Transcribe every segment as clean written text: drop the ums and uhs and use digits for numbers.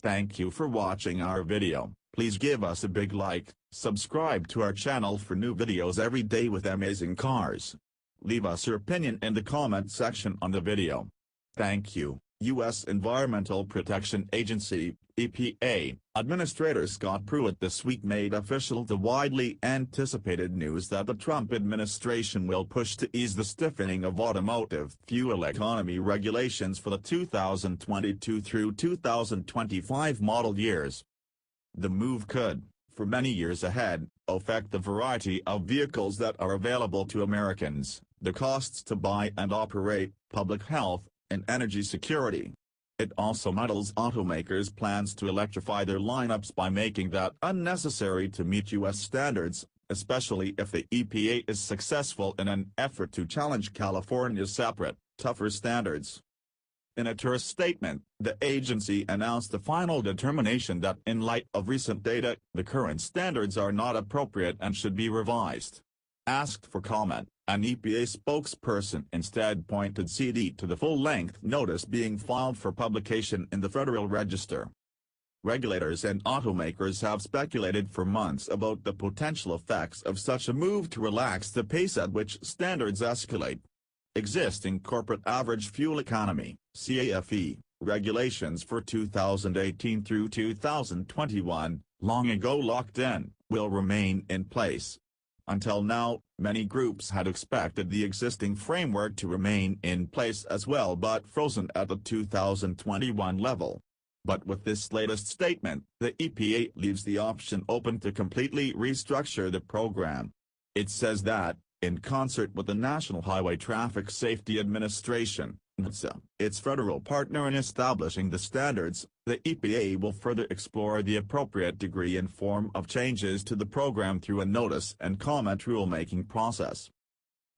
Thank you for watching our video. Please give us a big like, subscribe to our channel for new videos every day with amazing cars. Leave us your opinion in the comment section on the video. Thank you. U.S. Environmental Protection Agency, EPA, Administrator Scott Pruitt this week made official the widely anticipated news that the Trump administration will push to ease the stiffening of automotive fuel economy regulations for the 2022 through 2025 model years. The move could, for many years ahead, affect the variety of vehicles that are available to Americans, the costs to buy and operate, public health, and energy security. It also muddles automakers' plans to electrify their lineups by making that unnecessary to meet U.S. standards, especially if the EPA is successful in an effort to challenge California's separate, tougher standards. In a terse statement, the agency announced the final determination that in light of recent data, the current standards are not appropriate and should be revised. Asked for comment, an EPA spokesperson instead pointed CD to the full-length notice being filed for publication in the Federal Register. Regulators and automakers have speculated for months about the potential effects of such a move to relax the pace at which standards escalate. Existing corporate average fuel economy (CAFE) regulations for 2018 through 2021, long ago locked in, will remain in place. Until now, many groups had expected the existing framework to remain in place as well but frozen at the 2021 level. But with this latest statement, the EPA leaves the option open to completely restructure the program. It says that, in concert with the National Highway Traffic Safety Administration, NHTSA, its federal partner in establishing the standards, the EPA will further explore the appropriate degree and form of changes to the program through a notice and comment rulemaking process.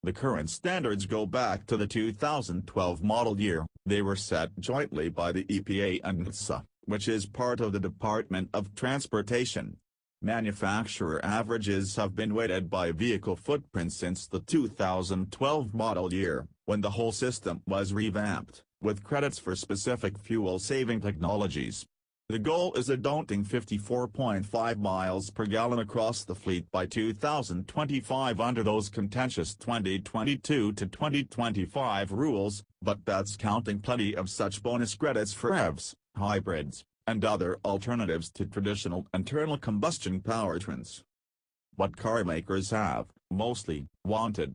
The current standards go back to the 2012 model year. They were set jointly by the EPA and NHTSA, which is part of the Department of Transportation. Manufacturer averages have been weighted by vehicle footprint since the 2012 model year, when the whole system was revamped, with credits for specific fuel-saving technologies. The goal is a daunting 54.5 miles per gallon across the fleet by 2025 under those contentious 2022 to 2025 rules, but that's counting plenty of such bonus credits for EVs, hybrids, and other alternatives to traditional internal combustion powertrains. What carmakers have, mostly, wanted.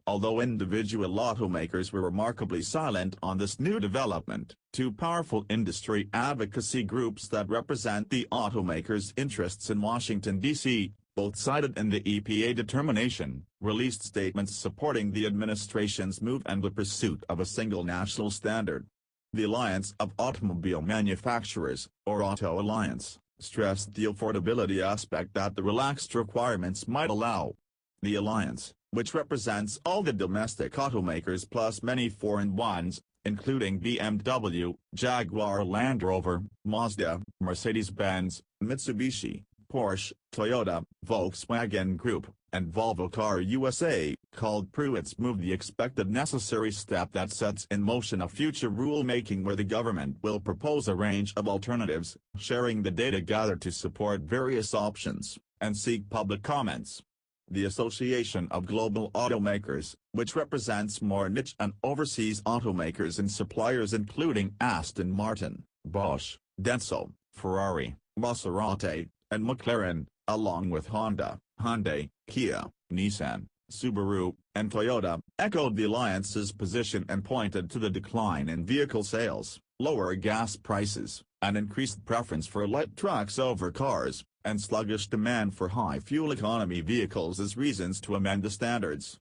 Although individual automakers were remarkably silent on this new development, two powerful industry advocacy groups that represent the automakers' interests in Washington, D.C., both cited in the EPA determination, released statements supporting the administration's move and the pursuit of a single national standard. The Alliance of Automobile Manufacturers, or Auto Alliance, stressed the affordability aspect that the relaxed requirements might allow. The Alliance, which represents all the domestic automakers plus many foreign ones, including BMW, Jaguar Land Rover, Mazda, Mercedes-Benz, Mitsubishi, Porsche, Toyota, Volkswagen Group, and Volvo Car USA, called Pruitt's move the expected necessary step that sets in motion a future rulemaking where the government will propose a range of alternatives, sharing the data gathered to support various options, and seek public comments. The Association of Global Automakers, which represents more niche and overseas automakers and suppliers including Aston Martin, Bosch, Denso, Ferrari, Maserati, and McLaren, along with Honda, Hyundai, Kia, Nissan, Subaru, and Toyota, echoed the alliance's position and pointed to the decline in vehicle sales, lower gas prices, an increased preference for light trucks over cars, and sluggish demand for high fuel economy vehicles as reasons to amend the standards.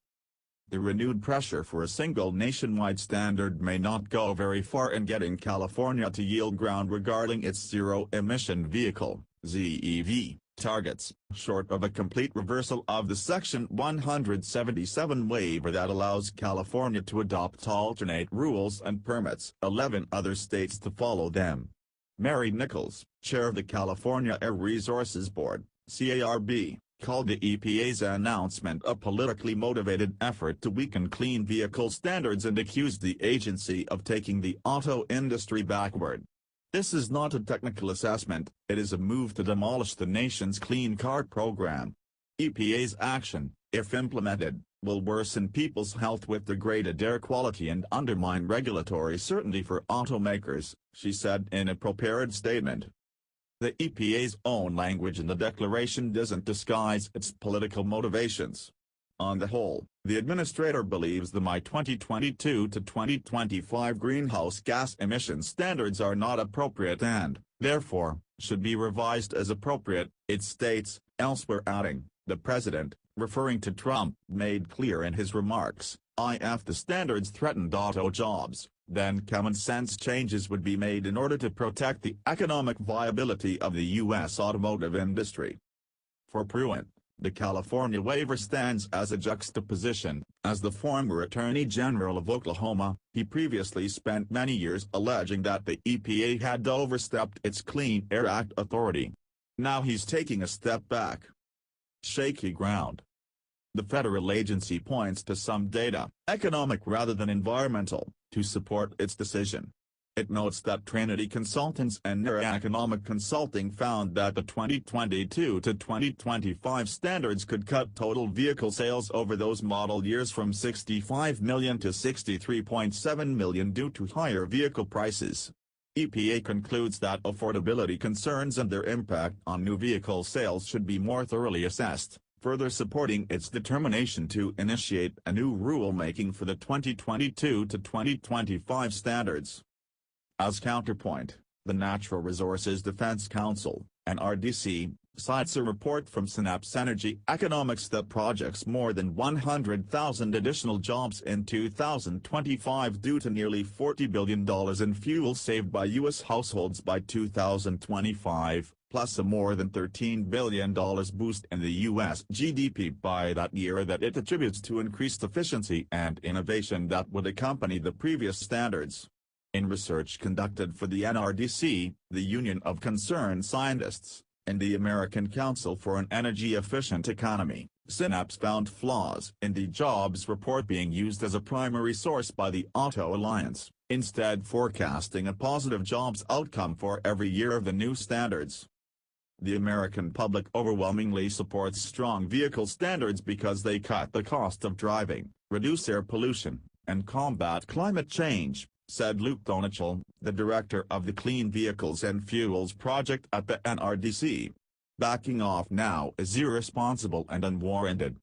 The renewed pressure for a single nationwide standard may not go very far in getting California to yield ground regarding its zero-emission vehicle (ZEV) targets, short of a complete reversal of the Section 177 waiver that allows California to adopt alternate rules and permits 11 other states to follow them. Mary Nichols, chair of the California Air Resources Board, CARB, called the EPA's announcement a politically motivated effort to weaken clean vehicle standards and accused the agency of taking the auto industry backward. This is not a technical assessment, it is a move to demolish the nation's clean car program. EPA's action, if implemented, will worsen people's health with degraded air quality and undermine regulatory certainty for automakers, she said in a prepared statement. The EPA's own language in the declaration doesn't disguise its political motivations. On the whole, the administrator believes the by 2022 to 2025 greenhouse gas emission standards are not appropriate and, therefore, should be revised as appropriate, it states, elsewhere adding, the president, referring to Trump, made clear in his remarks, if the standards threatened auto jobs, then common-sense changes would be made in order to protect the economic viability of the U.S. automotive industry. For Pruitt, the California waiver stands as a juxtaposition. As the former Attorney General of Oklahoma, he previously spent many years alleging that the EPA had overstepped its Clean Air Act authority. Now he's taking a step back. Shaky ground. The federal agency points to some data, economic rather than environmental, to support its decision. It notes that Trinity Consultants and NERA Economic Consulting found that the 2022 to 2025 standards could cut total vehicle sales over those model years from 65 million to 63.7 million due to higher vehicle prices. EPA concludes that affordability concerns and their impact on new vehicle sales should be more thoroughly assessed, further supporting its determination to initiate a new rulemaking for the 2022 to 2025 standards. As counterpoint, the Natural Resources Defense Council, NRDC, cites a report from Synapse Energy Economics that projects more than 100,000 additional jobs in 2025 due to nearly $40 billion in fuel saved by U.S. households by 2025, plus a more than $13 billion boost in the U.S. GDP by that year that it attributes to increased efficiency and innovation that would accompany the previous standards. In research conducted for the NRDC, the Union of Concerned Scientists, and the American Council for an Energy-Efficient Economy, Synapse found flaws in the jobs report being used as a primary source by the Auto Alliance, instead forecasting a positive jobs outcome for every year of the new standards. The American public overwhelmingly supports strong vehicle standards because they cut the cost of driving, reduce air pollution, and combat climate change, said Luke Donachel, the director of the Clean Vehicles and Fuels Project at the NRDC. Backing off now is irresponsible and unwarranted.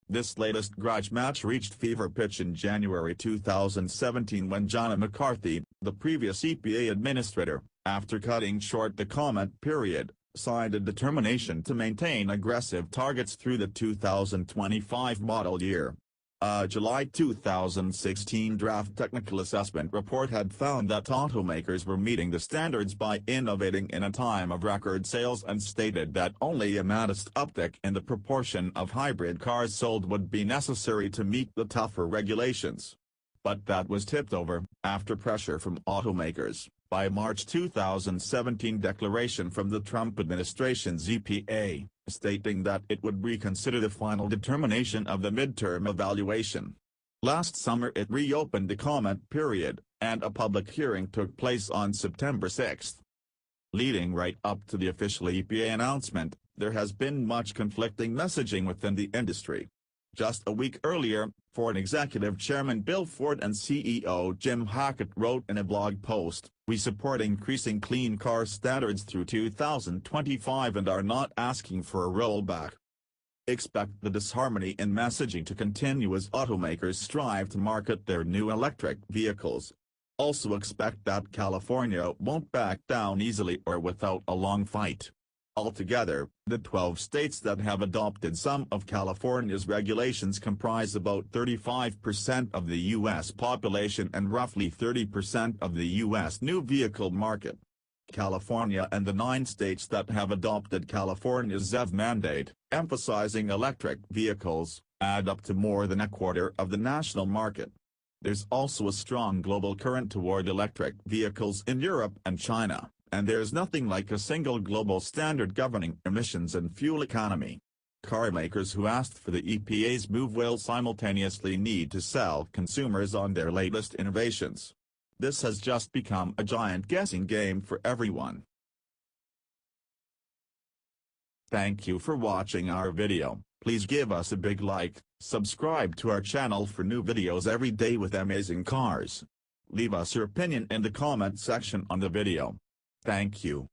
This latest grudge match reached fever pitch in January 2017 when John McCarthy, the previous EPA administrator, after cutting short the comment period, signed a determination to maintain aggressive targets through the 2025 model year. A July 2016 draft technical assessment report had found that automakers were meeting the standards by innovating in a time of record sales and stated that only a modest uptick in the proportion of hybrid cars sold would be necessary to meet the tougher regulations. But that was tipped over, after pressure from automakers, by a March 2017 declaration from the Trump administration's EPA, stating that it would reconsider the final determination of the midterm evaluation. Last summer it reopened the comment period, and a public hearing took place on September 6. Leading right up to the official EPA announcement, there has been much conflicting messaging within the industry. Just a week earlier, Ford Executive Chairman Bill Ford and CEO Jim Hackett wrote in a blog post, "We support increasing clean car standards through 2025 and are not asking for a rollback." Expect the disharmony in messaging to continue as automakers strive to market their new electric vehicles. Also expect that California won't back down easily or without a long fight. Altogether, the 12 states that have adopted some of California's regulations comprise about 35% of the U.S. population and roughly 30% of the U.S. new vehicle market. California and the 9 states that have adopted California's ZEV mandate, emphasizing electric vehicles, add up to more than a quarter of the national market. There's also a strong global current toward electric vehicles in Europe and China, and there's nothing like a single global standard governing emissions and fuel economy. Car makers who asked for the EPA's move will simultaneously need to sell consumers on their latest innovations. This has just become a giant guessing game for everyone. Thank you for watching our video. Please give us a big like, subscribe to our channel for new videos every day with amazing cars. Leave us your opinion in the comment section on the video. Thank you.